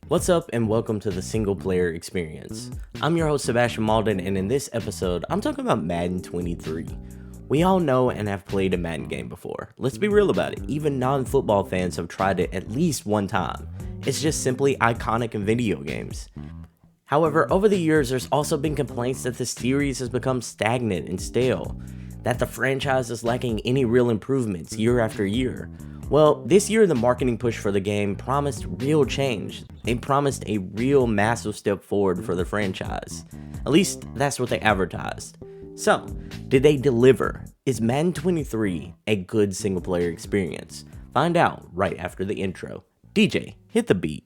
What's up and welcome to the single player experience. I'm your host Sebastion Mauldin, and in this episode, I'm talking about Madden 23. We all know and have played a Madden game before. Let's be real about it, even non-football fans have tried it at least one time. It's just simply iconic in video games. However, over the years, there's also been complaints that the series has become stagnant and stale, that the franchise is lacking any real improvements year after year. Well, this year the marketing push for the game promised real change. They promised a real massive step forward for the franchise. At least that's what they advertised. So, did they deliver? Is Madden 23 a good single player experience? Find out right after the intro. DJ, hit the beat.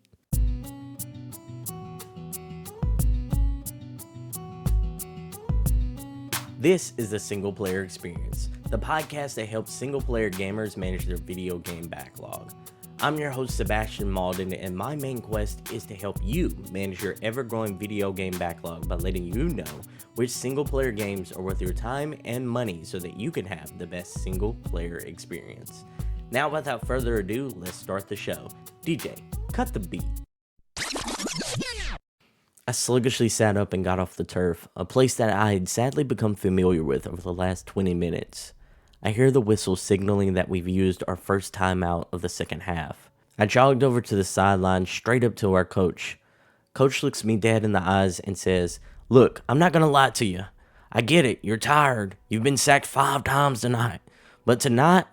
This is the Single Player Experience, the podcast that helps single-player gamers manage their video game backlog. I'm your host, Sebastion Mauldin, and my main quest is to help you manage your ever-growing video game backlog by letting you know which single-player games are worth your time and money so that you can have the best single-player experience. Now, without further ado, let's start the show. DJ, cut the beat. I sluggishly sat up and got off the turf, a place that I had sadly become familiar with over the last 20 minutes. I hear the whistle signaling that we've used our first timeout of the second half. I jogged over to the sideline straight up to our coach. Coach looks me dead in the eyes and says, "Look, I'm not going to lie to you. I get it, you're tired. You've been sacked 5 times tonight. But tonight,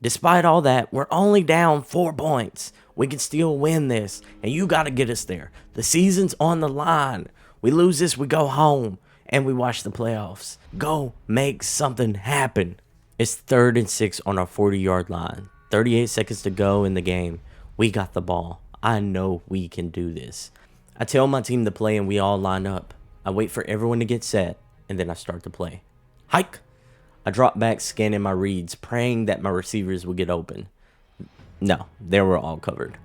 despite all that, we're only down 4 points. We can still win this, and you got to get us there. The season's on the line. We lose this, we go home, and we watch the playoffs. Go make something happen." It's 3rd and 6 on our 40-yard line. 38 seconds to go in the game. We got the ball. I know we can do this. I tell my team to play, and we all line up. I wait for everyone to get set, and then I start to play. Hike! I drop back, scanning my reads, praying that my receivers would get open. No, they were all covered.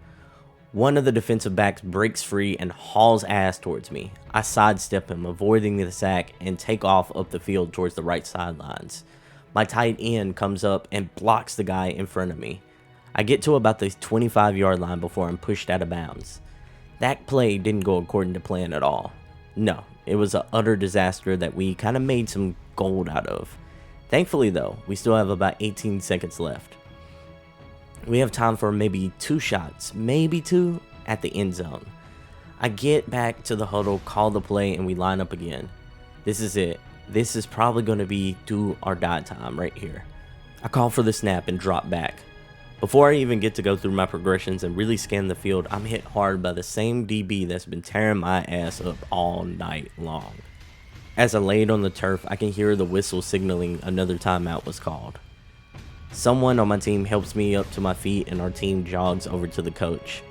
One of the defensive backs breaks free and hauls ass towards me. I sidestep him, avoiding the sack, and take off up the field towards the right sidelines. My tight end comes up and blocks the guy in front of me. I get to about the 25-yard line before I'm pushed out of bounds. That play didn't go according to plan at all. No, it was an utter disaster that we kind of made some gold out of. Thankfully though, we still have about 18 seconds left. We have time for maybe 2 shots, maybe 2, at the end zone. I get back to the huddle, call the play, and we line up again. This is it. This is probably going to be do or die time right here. I call for the snap and drop back. Before I even get to go through my progressions and really scan the field, I'm hit hard by the same DB that's been tearing my ass up all night long. As I laid on the turf, I can hear the whistle signaling another timeout was called. Someone on my team helps me up to my feet and our team jogs over to the coach.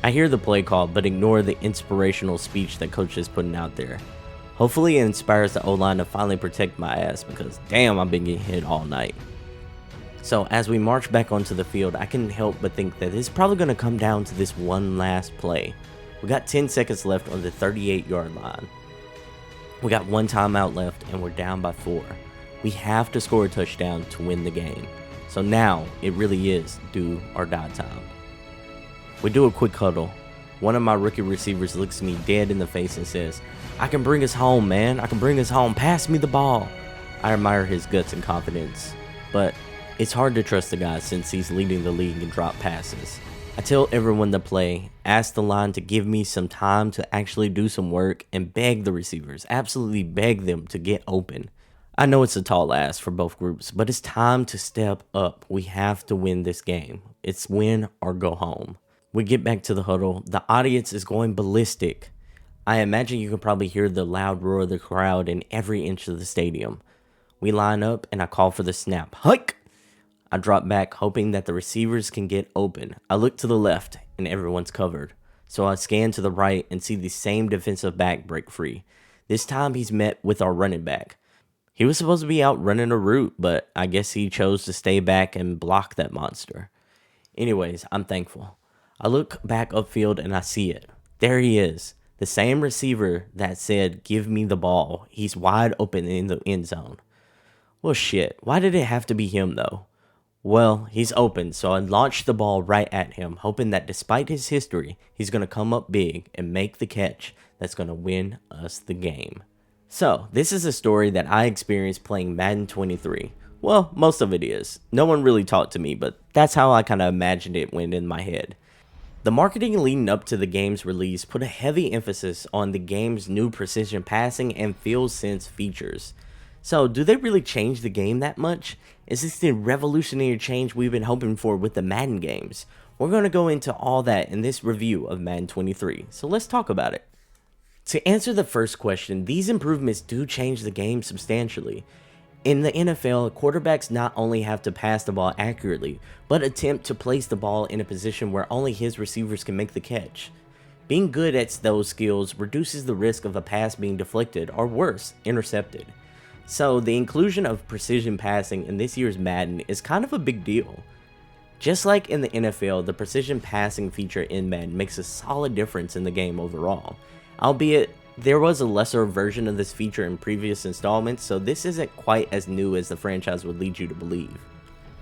I hear the play call, but ignore the inspirational speech that coach is putting out there. Hopefully it inspires the O-line to finally protect my ass because damn, I've been getting hit all night. So as we march back onto the field, I couldn't help but think that it's probably going to come down to this one last play. We got 10 seconds left on the 38-yard line. We got 1 timeout left and we're down by 4. We have to score a touchdown to win the game. So now it really is do or die time. We do a quick huddle. One of my rookie receivers looks me dead in the face and says, "I can bring us home, man. I can bring us home. Pass me the ball." I admire his guts and confidence, but it's hard to trust the guy since he's leading the league in drop passes. I tell everyone to play, ask the line to give me some time to actually do some work, and beg the receivers, absolutely beg them to get open. I know it's a tall ask for both groups, but it's time to step up. We have to win this game. It's win or go home. We get back to the huddle. The audience is going ballistic. I imagine you can probably hear the loud roar of the crowd in every inch of the stadium. We line up and I call for the snap. Hike! I drop back, hoping that the receivers can get open. I look to the left and everyone's covered. So I scan to the right and see the same defensive back break free. This time he's met with our running back. He was supposed to be out running a route, but I guess he chose to stay back and block that monster. Anyways, I'm thankful. I look back upfield and I see it. There he is. The same receiver that said, "Give me the ball." He's wide open in the end zone. Well, shit. Why did it have to be him, though? Well, he's open, so I launched the ball right at him, hoping that despite his history, he's going to come up big and make the catch that's going to win us the game. So, this is a story that I experienced playing Madden 23. Well, most of it is. No one really talked to me, but that's how I kind of imagined it went in my head. The marketing leading up to the game's release put a heavy emphasis on the game's new precision passing and Fieldsense features. So, do they really change the game that much? Is this the revolutionary change we've been hoping for with the Madden games? We're going to go into all that in this review of Madden 23, so let's talk about it. To answer the first question, these improvements do change the game substantially. In the NFL, quarterbacks not only have to pass the ball accurately, but attempt to place the ball in a position where only his receivers can make the catch. Being good at those skills reduces the risk of a pass being deflected or worse, intercepted. So the inclusion of precision passing in this year's Madden is kind of a big deal. Just like in the NFL, the precision passing feature in Madden makes a solid difference in the game overall. Albeit, there was a lesser version of this feature in previous installments, so this isn't quite as new as the franchise would lead you to believe.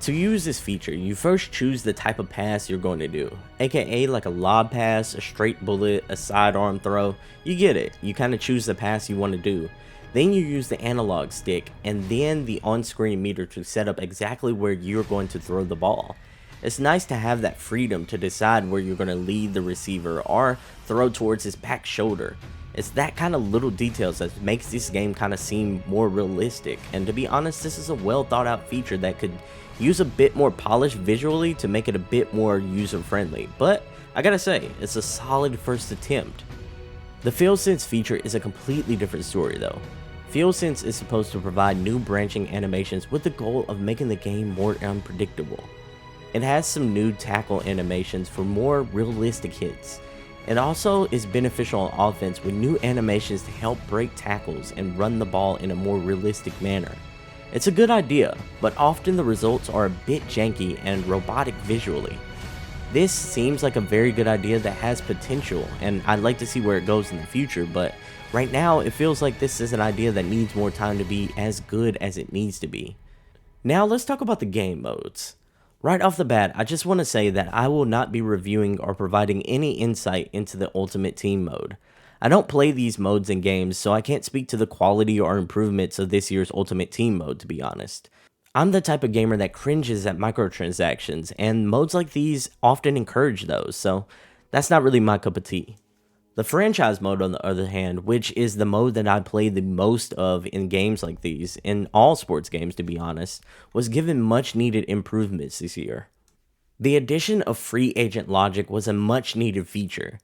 To use this feature, you first choose the type of pass you're going to do, aka like a lob pass, a straight bullet, a sidearm throw. You get it, you kind of choose the pass you want to do. Then you use the analog stick and then the on-screen meter to set up exactly where you're going to throw the ball. It's nice to have that freedom to decide where you're going to lead the receiver or throw towards his back shoulder. It's that kind of little details that makes this game kind of seem more realistic, and to be honest, this is a well thought out feature that could use a bit more polish visually to make it a bit more user friendly, but I gotta say, it's a solid first attempt. The Fieldsense feature is a completely different story though. Fieldsense is supposed to provide new branching animations with the goal of making the game more unpredictable. It has some new tackle animations for more realistic hits. It also is beneficial on offense with new animations to help break tackles and run the ball in a more realistic manner. It's a good idea, but often the results are a bit janky and robotic visually. This seems like a very good idea that has potential, and I'd like to see where it goes in the future, but right now it feels like this is an idea that needs more time to be as good as it needs to be. Now let's talk about the game modes. Right off the bat, I just want to say that I will not be reviewing or providing any insight into the Ultimate Team mode. I don't play these modes in games, so I can't speak to the quality or improvements of this year's Ultimate Team mode, to be honest. I'm the type of gamer that cringes at microtransactions, and modes like these often encourage those, so that's not really my cup of tea. The franchise mode, on the other hand, which is the mode that I play the most of in games like these, in all sports games to be honest, was given much needed improvements this year. The addition of free agent logic was a much needed feature.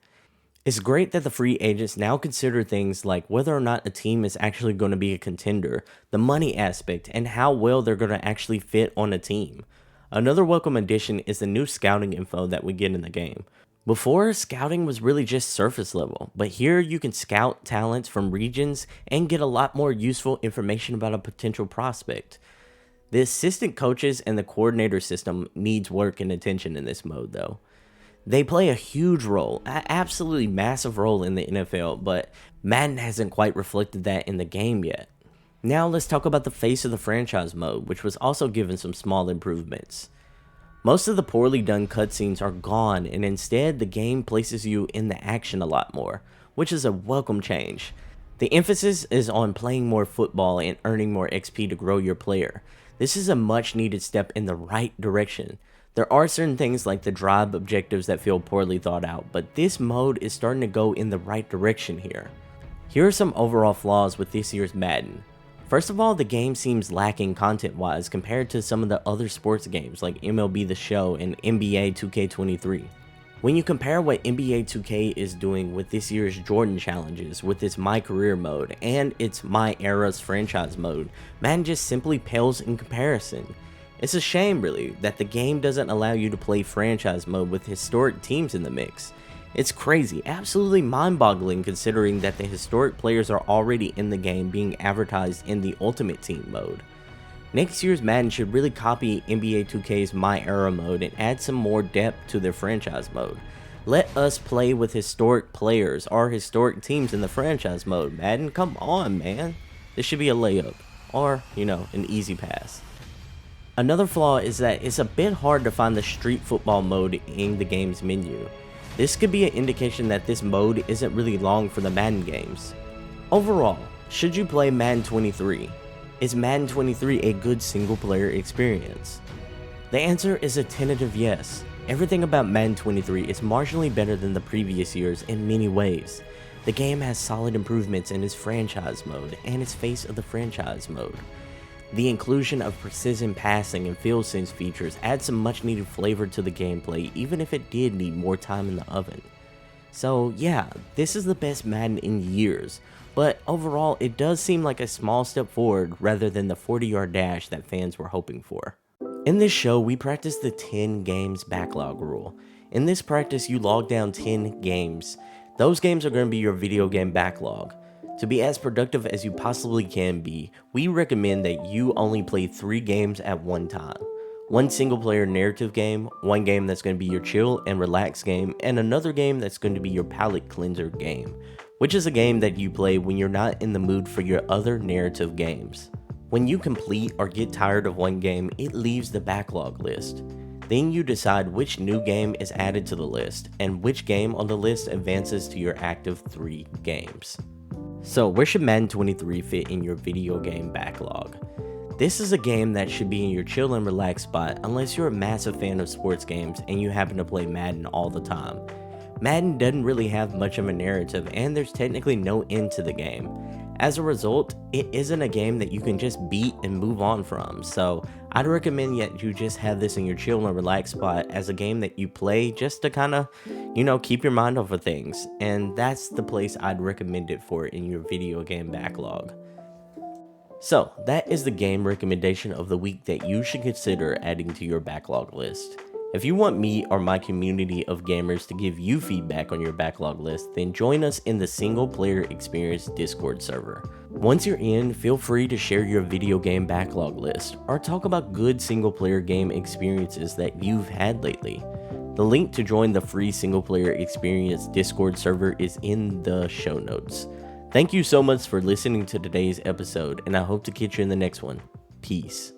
It's great that the free agents now consider things like whether or not a team is actually going to be a contender, the money aspect, and how well they're going to actually fit on a team. Another welcome addition is the new scouting info that we get in the game. Before, scouting was really just surface level, but here you can scout talents from regions and get a lot more useful information about a potential prospect. The assistant coaches and the coordinator system needs work and attention in this mode though. They play a huge role, an absolutely massive role in the NFL, but Madden hasn't quite reflected that in the game yet. Now let's talk about the face of the franchise mode, which was also given some small improvements. Most of the poorly done cutscenes are gone, and instead the game places you in the action a lot more, which is a welcome change. The emphasis is on playing more football and earning more XP to grow your player. This is a much needed step in the right direction. There are certain things like the drive objectives that feel poorly thought out, but this mode is starting to go in the right direction here. Here are some overall flaws with this year's Madden. First of all, the game seems lacking content-wise compared to some of the other sports games like MLB The Show and NBA 2K23. When you compare what NBA 2K is doing with this year's Jordan challenges, with its My Career mode, and its My Era's franchise mode, Madden just simply pales in comparison. It's a shame really that the game doesn't allow you to play franchise mode with historic teams in the mix. It's crazy, absolutely mind-boggling considering that the historic players are already in the game being advertised in the Ultimate Team mode. Next year's Madden should really copy NBA 2K's My Era mode and add some more depth to their franchise mode. Let us play with historic players or historic teams in the franchise mode, Madden. Come on, man. This should be a layup, or, an easy pass. Another flaw is that it's a bit hard to find the street football mode in the game's menu. This could be an indication that this mode isn't really long for the Madden games. Overall, should you play Madden 23? Is Madden 23 a good single player experience? The answer is a tentative yes. Everything about Madden 23 is marginally better than the previous years in many ways. The game has solid improvements in its franchise mode and its face of the franchise mode. The inclusion of precision passing and Fieldsense features adds some much needed flavor to the gameplay, even if it did need more time in the oven. So yeah, this is the best Madden in years, but overall it does seem like a small step forward rather than the 40-yard dash that fans were hoping for. In this show, we practice the 10 games backlog rule. In this practice, you log down 10 games. Those games are going to be your video game backlog. To be as productive as you possibly can be, we recommend that you only play 3 games at one time. One single player narrative game, one game that's going to be your chill and relax game, and another game that's going to be your palate cleanser game, which is a game that you play when you're not in the mood for your other narrative games. When you complete or get tired of one game, it leaves the backlog list. Then you decide which new game is added to the list, and which game on the list advances to your active 3 games. So where should Madden 23 fit in your video game backlog? This is a game that should be in your chill and relax spot unless you're a massive fan of sports games and you happen to play Madden all the time. Madden doesn't really have much of a narrative and there's technically no end to the game. As a result, it isn't a game that you can just beat and move on from, so I'd recommend that you just have this in your chill and relax spot as a game that you play just to kind of, keep your mind off of things, and that's the place I'd recommend it for in your video game backlog. So, that is the game recommendation of the week that you should consider adding to your backlog list. If you want me or my community of gamers to give you feedback on your backlog list, then join us in the Single Player Experience Discord server. Once you're in, feel free to share your video game backlog list, or talk about good single player game experiences that you've had lately. The link to join the free Single Player Experience Discord server is in the show notes. Thank you so much for listening to today's episode, and I hope to catch you in the next one. Peace.